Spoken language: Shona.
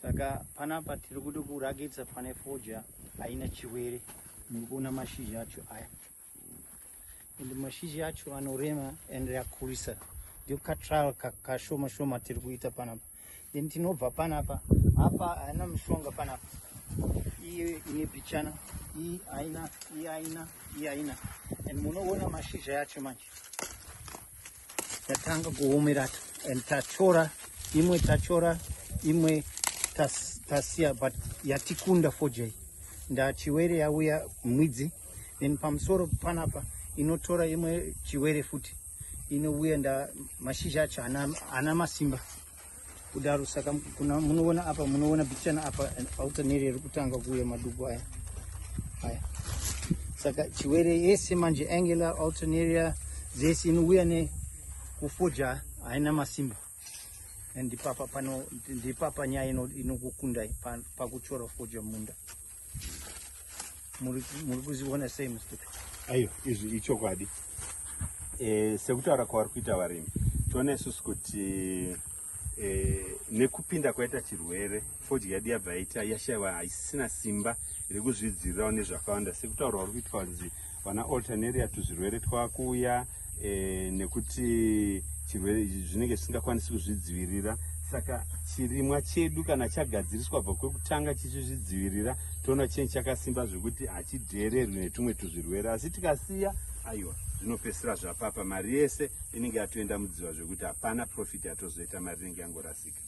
Saka panapa tiri kuda kuragidza pane fodya haina chirwere. Murikuona mashizha acho aya. Ende mashizha acho anorema ende akurisa. Ndio katrial kashoma shoma tiri kuita panapa. Then tinobva panapa. Apa haina mushonga panapa. Iyi ine bichana. Iyi haina, iyi haina, iyi haina. And munoona mashizha acho manje. Yatanga kuomerata. And tachora, imwe tasiya, but yatikunda fodya. Nda chirwere yauya mwidzi. Then pamusoro panapa inotora imwe chirwere futi. Inouya nda mashizha acho ana masimba. Kudaro saka kuna munoona apa, munoona bichana apa alternate iri kutanga kuuya madugu aya. Saka chirwere yese manje angular alternaria zese inouya ne kufodya haina masimba. Ndipapa nyaya inokukundai pakuchora fodya munda. Muri kuziona sei mustupi? Ayo, izvi ichokwadi. Sekutaura kwavari kuita varimi, toona isusu kuti nekupinda kwaita chirwere, fodya yedu yabva yaita yashaiwa haisisina simba rekuzvidzivirirawo nezvakawanda. Sekutaura vari kuitwa kuti vana alternaria tuzvirwere twakuuya nekuti chirwere zvinenge zvisingakwanisi kuzvidzivirira. Saka chirimwa chedu kana chagadziriswa bva kwekutanga chichizvidzivirira, toona chinhu chakasimba zvekuti hachidhererwi netumwe tuzvirwere. Asi tikasiya, aiwa, zvinopesera zvapapa, mari yese inenge yatoenda mudziva zvekuti hapana profit yatozoita, mari inenge yangorasika.